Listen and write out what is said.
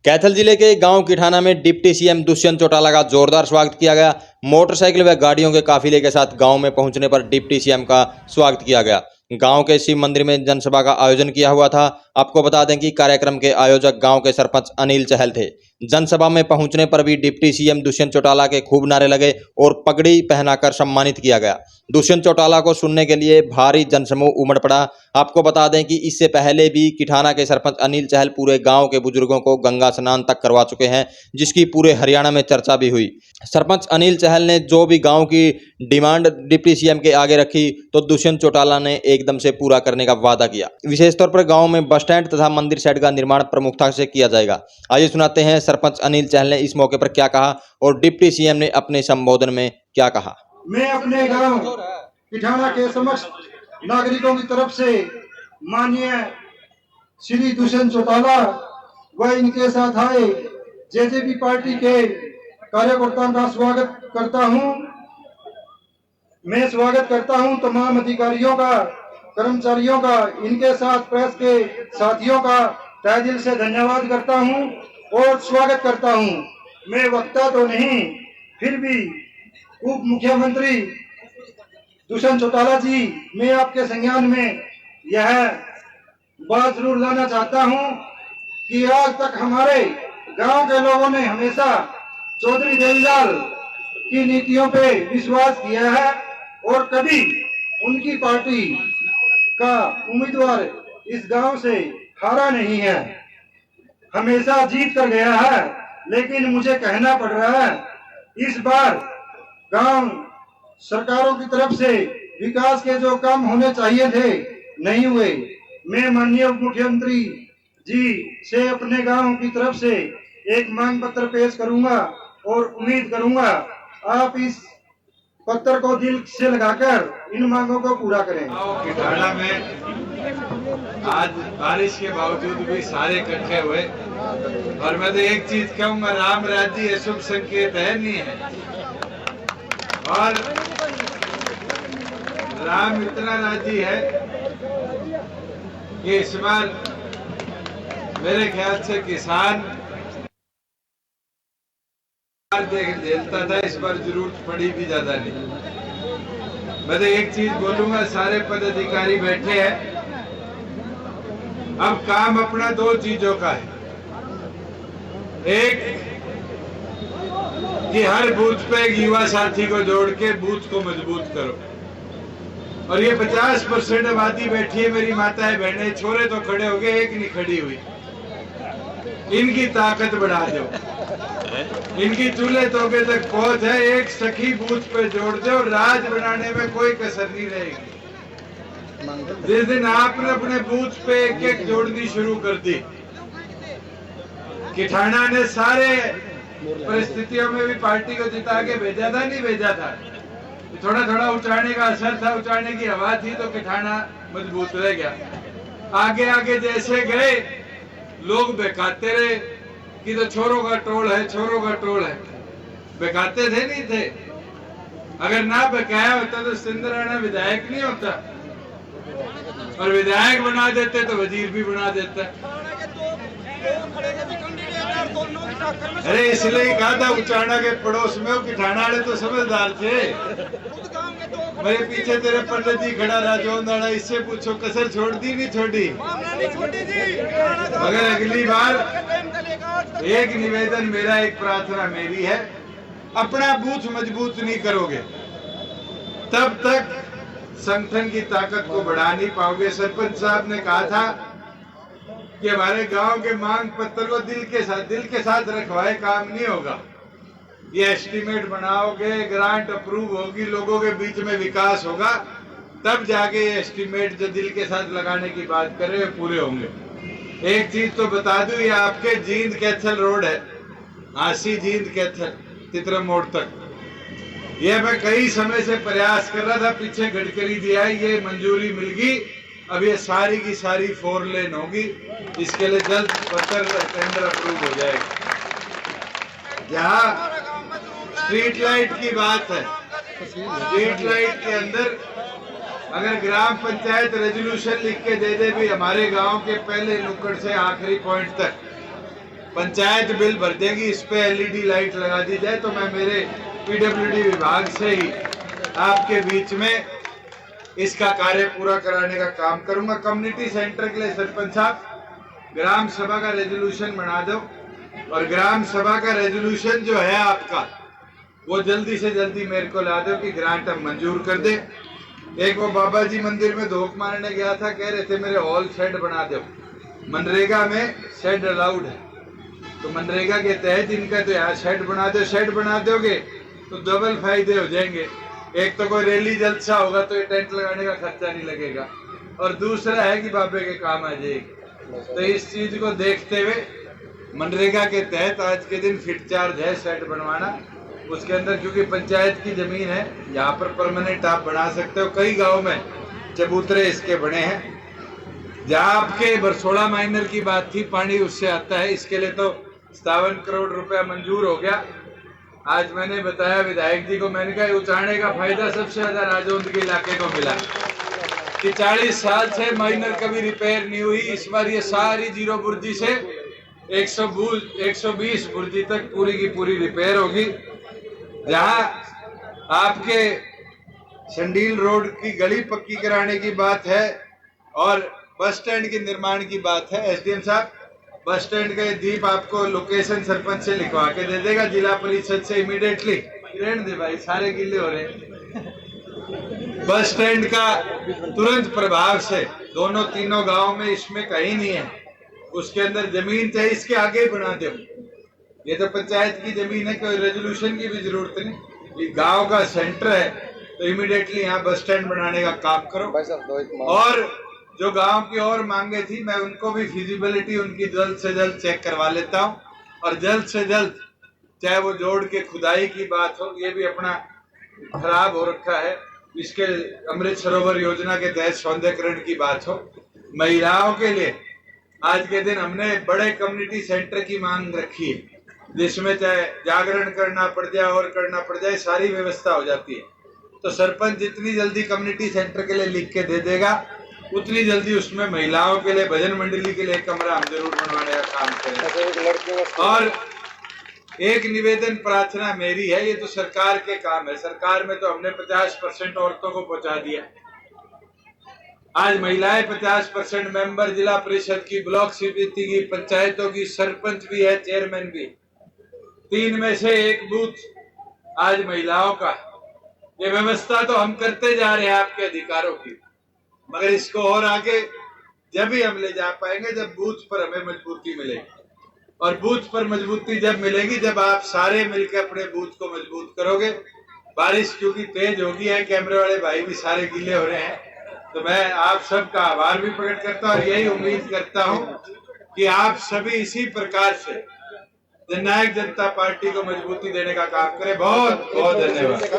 कैथल जिले के गांव किठाना में डिप्टी सीएम दुष्यंत चौटाला का जोरदार स्वागत किया गया। मोटरसाइकिल व गाड़ियों के काफिले के साथ गांव में पहुंचने पर डिप्टी सीएम का स्वागत किया गया। गांव के शिव मंदिर में जनसभा का आयोजन किया हुआ था। आपको बता दें कि कार्यक्रम के आयोजक गांव के सरपंच अनिल चहल थे। जनसभा में पहुंचने पर भी डिप्टी सीएम दुष्यंत चौटाला के खूब नारे लगे और पगड़ी पहनाकर सम्मानित किया गया। दुष्यंत चौटाला को सुनने के लिए भारी जनसमूह उमड़ पड़ा। आपको बता दें कि इससे पहले भी किठाना के सरपंच अनिल चहल पूरे गांव के बुजुर्गों को गंगा स्नान तक करवा चुके हैं, जिसकी पूरे हरियाणा में चर्चा भी हुई। सरपंच अनिल चहल ने जो भी गांव की डिमांड डिप्टी सीएम के आगे रखी तो दुष्यंत चौटाला ने एकदम से पूरा करने का वादा किया। विशेष तौर पर गांव में बस स्टैंड तथा मंदिर शेड का निर्माण प्रमुखता से किया जाएगा। आइए सुनाते हैं सरपंच अनिल चहल ने इस मौके पर क्या कहा और डिप्टी सीएम ने अपने संबोधन में क्या कहा। मैं अपने गांव किठाना के समस्त नागरिकों की तरफ से माननीय श्री दुष्यंत चौटाला व इनके साथ आए जेजेपी पार्टी के कार्यकर्ताओं का स्वागत करता हूं। मैं स्वागत करता हूं तमाम अधिकारियों का, कर्मचारियों का, इनके साथ प्रेस के साथियों का तहे दिल से धन्यवाद करता हूं और स्वागत करता हूं। मैं वक्ता तो नहीं, फिर भी उप मुख्यमंत्री दुष्यंत चौटाला जी, मैं आपके संज्ञान में यह बात जरूर लाना चाहता हूं कि आज तक हमारे गांव के लोगों ने हमेशा चौधरी देवीलाल की नीतियों पे विश्वास किया है और कभी उनकी पार्टी का उम्मीदवार इस गांव से हारा नहीं है, हमेशा जीत कर गया है। लेकिन मुझे कहना पड़ रहा है, इस बार गांव सरकारों की तरफ से विकास के जो काम होने चाहिए थे नहीं हुए। मैं माननीय मुख्यमंत्री जी से अपने गांव की तरफ से एक मांग पत्र पेश करूंगा और उम्मीद करूंगा आप इस पत्र को दिल से लगाकर इन मांगों को पूरा करें। किठाना में आज बारिश के बावजूद भी सारे इकट्ठे हुए और मैं तो एक चीज कहूंगा, राम राज्य ये शुभ संकेत है नहीं है। और राम इतना राजी है कि इस बार मेरे ख्याल से किसान झेलता था, इस बार जरूरत पड़ी भी ज्यादा नहीं। मैं तो एक चीज बोलूंगा, सारे पदाधिकारी बैठे हैं, अब काम अपना दो चीजों का है। एक कि हर बूथ पे एक युवा साथी को जोड़ के बूथ को मजबूत करो। और ये 50% आबादी बैठी है, मेरी माताएं बहनें, छोरे तो खड़े हो गए, एक नहीं खड़ी हुई। इनकी ताकत बढ़ा दो, इनकी चूल्हे तोगे तक पहुंच है, एक सखी बूथ पे जोड़ दो, राज बनाने में कोई कसर नहीं रहेगी। जिस दिन आपने अपने बूथ पे एक एक जोड़नी शुरू कर दी, किठाना ने सारे परिस्थितियों में भी पार्टी को जिता के भेजा था, नहीं भेजा था, थोड़ा थोड़ा उचारने का असर था, उचारने की हवा थी तो किठाना मजबूत रह गया। आगे आगे जैसे गए लोग बेकाते रहे कि तो छोरों का टोल है, छोरों का टोल है। बेकाते थे नहीं थे, अगर ना बेकाया होता तो सिंधराणा विधायक नहीं होता, और विधायक बना देते तो वजीर भी बना देता। अरे इसलिए कहा था उचाना के पड़ोस में, किठाना वाले तो समझदार थे। मेरे पीछे तेरे पंडित जी खड़ा राजौंदाड़ा, इससे पूछो कसर छोड़ दी नहीं छोड़ी। मगर अगली बार एक निवेदन मेरा, एक प्रार्थना मेरी है, अपना बूथ मजबूत नहीं करोगे तब तक संगठन की ताकत को बढ़ा नहीं पाओगे। सरपंच साहब ने कहा था कि हमारे गांव के मांग पत्र को दिल के साथ रखवाए काम नहीं होगा। ये एस्टीमेट बनाओगे, ग्रांट अप्रूव होगी, लोगों के बीच में विकास होगा, तब जाके ये एस्टीमेट जो दिल के साथ लगाने की बात कर रहे हैं पूरे होंगे। एक चीज तो बता दूं, ये आपके जींद कैथल रोड है, आसी जींद कैथल तितरम मोड़ तक, ये मैं कई समय से प्रयास कर रहा था, पीछे गडकरी दिया है, ये मंजूरी मिल गई। अब ये सारी की सारी 4 लेन होगी, इसके लिए जल्द पत्र टेंडर अप्रूव हो जाएगा। जहाँ स्ट्रीट लाइट की बात है, स्ट्रीट लाइट के अंदर अगर ग्राम पंचायत रेजोल्यूशन लिख के दे दे भी हमारे गांव के पहले नुक्कड़ से आखिरी पॉइंट तक पंचायत बिल भर देगी, इस पे एलईडी लाइट लगा दी जाए, तो मैं मेरे पीडब्ल्यूडी विभाग से ही आपके बीच में इसका कार्य पूरा कराने का काम करूंगा। कम्युनिटी सेंटर के लिए सरपंच साहब ग्राम सभा का रेजोल्यूशन बना दो, और ग्राम सभा का रेजोल्यूशन जो है आपका वो जल्दी से जल्दी मेरे को ला दो कि ग्रांट हम मंजूर कर दे। एक वो बाबा जी मंदिर में धोख मारने गया था, कह रहे थे मेरे हॉल शेड बना दो। मनरेगा में शेड अलाउड है, तो मनरेगा के तहत इनका तो यहाँ शेड बना दो। शेड बना दोगे तो डबल फायदे हो जाएंगे। एक तो कोई रैली जलसा होगा तो ये टेंट लगाने का खर्चा नहीं लगेगा, और दूसरा है कि बाबे के काम आ जाएगी। तो इस चीज को देखते हुए मनरेगा के तहत आज के दिन फिट चार्ज है शेड बनवाना। उसके अंदर क्योंकि पंचायत की जमीन है, यहाँ पर परमानेंट आप बना सकते हो। कई गांव में चबूतरे इसके बने हैं। जहाँ आपके बरसोड़ा माइनर की बात थी, पानी उससे आता है, इसके लिए तो 57 करोड़ रुपया मंजूर हो गया। आज मैंने बताया विधायक जी को, मैंने कहा उचाड़ने का फायदा सबसे ज्यादा राजौंद के इलाके को मिला कि 40 साल से माइनर कभी रिपेयर नहीं हुई। इस बार ये सारी जीरो बुर्जी से 120 बुर्जी तक पूरी की पूरी रिपेयर होगी। जहां आपके शंडील रोड की गली पक्की कराने की बात है और बस स्टैंड के निर्माण की बात है, एसडीएम साहब बस स्टैंड का दीप आपको लोकेशन सरपंच से लिखवा के दे देगा, जिला परिषद से इमीडिएटली। रहने दे भाई, सारे गिले हो रहे। बस स्टैंड का तुरंत प्रभाव से दोनों तीनों गांव में, इसमें कहीं नहीं है, उसके अंदर जमीन चाहिए, इसके आगे बना दो। ये तो पंचायत की जमीन है, कोई रेजोल्यूशन की भी जरूरत नहीं। ये गांव का सेंटर है, तो इमीडिएटली यहाँ बस स्टैंड बनाने का काम करो। और जो गांव की और मांगे थी, मैं उनको भी फिजिबिलिटी उनकी जल्द से जल्द चेक करवा लेता हूँ, और जल्द से जल्द, चाहे वो जोड़ के खुदाई की बात हो, ये भी अपना खराब हो रखा है, इसके अमृत सरोवर योजना के तहत सौंदर्यकरण की बात हो। महिलाओं के लिए आज के दिन हमने बड़े कम्युनिटी सेंटर की मांग रखी है, जिसमें चाहे जागरण करना पड़ जाए और करना पड़ जाए, सारी व्यवस्था हो जाती है। तो सरपंच जितनी जल्दी कम्युनिटी सेंटर के लिए लिख के दे देगा, उतनी जल्दी उसमें महिलाओं के लिए, भजन मंडली के लिए कमरा हम जरूर बनवाने का काम करेंगे। और एक निवेदन प्रार्थना मेरी है, ये तो सरकार के काम है, सरकार में तो हमने 50% औरतों को पहुंचा दिया। आज महिलाएं 50% मेंबर, जिला परिषद की, ब्लॉक समिति की, पंचायतों की, सरपंच भी है, चेयरमैन भी, 3 में से 1 बूथ आज महिलाओं का। ये व्यवस्था तो हम करते जा रहे हैं आपके अधिकारों की, मगर इसको और आगे जब ही हम ले जा पाएंगे जब बूथ पर हमें मजबूती मिलेगी। और बूथ पर मजबूती जब मिलेगी, जब आप सारे मिलकर अपने बूथ को मजबूत करोगे। बारिश क्योंकि तेज होगी है, कैमरे वाले भाई भी सारे गीले हो रहे हैं, तो मैं आप सबका आभार भी प्रकट करता हूँ, और यही उम्मीद करता हूँ कि आप सभी इसी प्रकार से जननायक जनता पार्टी को मजबूती देने का काम करें। बहुत बहुत धन्यवाद।